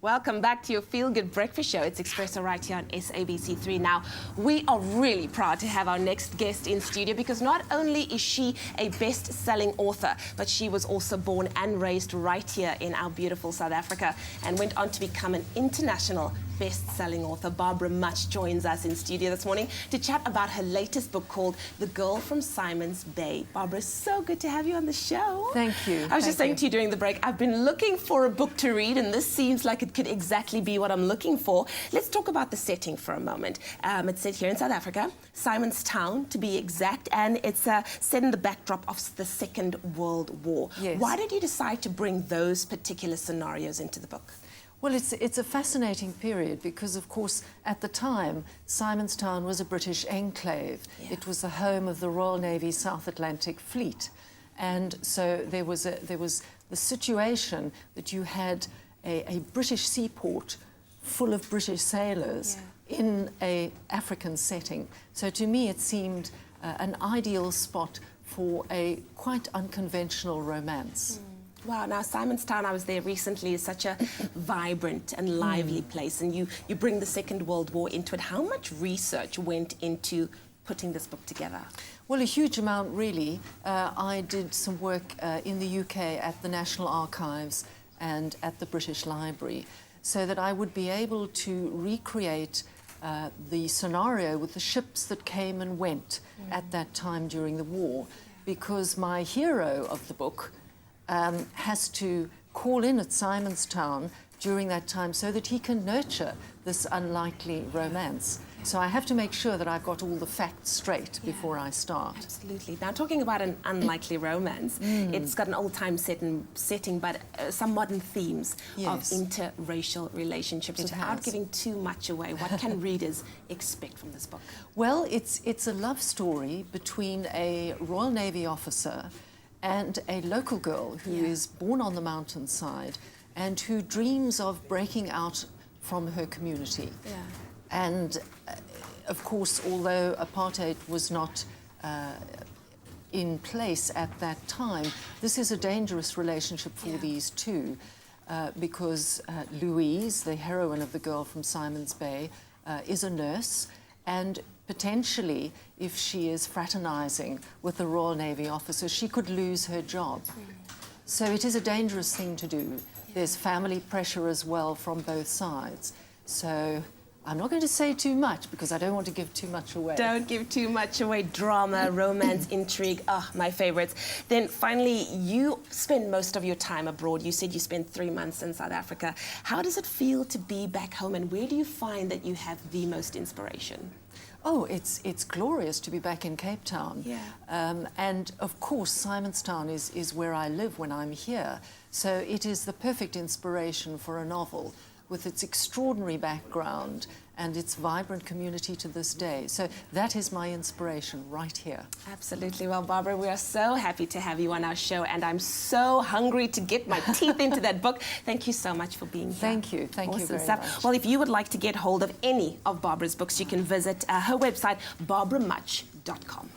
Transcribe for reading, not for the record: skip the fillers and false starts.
Welcome back to your Feel Good Breakfast Show. It's Expresso right here on SABC3. Now, we are really proud to have our next guest in studio because not only is she a best-selling author, but she was also born and raised right here in our beautiful South Africa and went on to become an international best-selling author. Barbara Mutch joins us in studio this morning to chat about her latest book called The Girl from Simon's Bay. Barbara, so good to have you on the show. Thank you. I was just saying to you during the break, I've been looking for a book to read, and this seems like it could exactly be what I'm looking for. Let's talk about the setting for a moment. It's set here in South Africa, Simon's Town to be exact, and it's set in the backdrop of the Second World War. Yes. Why did you decide to bring those particular scenarios into the book? Well, it's a fascinating period because, of course, at the time, Simon's Town was a British enclave. Yeah. It was the home of the Royal Navy South Atlantic Fleet. And so there was the situation that you had a British seaport full of British sailors in an African setting. So to me, it seemed an ideal spot for a quite unconventional romance. Wow, now Simon's Town, I was there recently, is such a vibrant and lively place, and you bring the Second World War into it. How much research went into putting this book together? Well, a huge amount, really. I did some work in the UK at the National Archives and at the British Library, so that I would be able to recreate the scenario with the ships that came and went at that time during the war, because my hero of the book has to call in at Simon's Town during that time so that he can nurture this unlikely romance. So I have to make sure that I've got all the facts straight before I start. Absolutely. Now, talking about an unlikely romance, it's got an old-time setting, but some modern themes of interracial relationships. Without giving too much away, what can readers expect from this book? Well, it's a love story between a Royal Navy officer and a local girl who is born on the mountainside and who dreams of breaking out from her community. And of course, although apartheid was not in place at that time, this is a dangerous relationship for these two because Louise, the heroine of The Girl from Simon's Bay, is a nurse, and potentially, if she is fraternizing with the Royal Navy officer, she could lose her job. So it is a dangerous thing to do. There's family pressure as well from both sides. So I'm not going to say too much because I don't want to give too much away. Don't give too much away. Drama, romance, intrigue, my favorites. Then finally, you spend most of your time abroad. You said you spent 3 months in South Africa. How does it feel to be back home, and where do you find that you have the most inspiration? Oh, it's glorious to be back in Cape Town. And of course, Simon's Town is where I live when I'm here. So it is the perfect inspiration for a novel with its extraordinary background and its vibrant community to this day. So that is my inspiration right here. Absolutely. Well, Barbara, we are so happy to have you on our show, and I'm so hungry to get my teeth into that book. Thank you so much for being here. Thank you. Thank you very much. Well, if you would like to get hold of any of Barbara's books, you can visit her website, barbaramutch.com.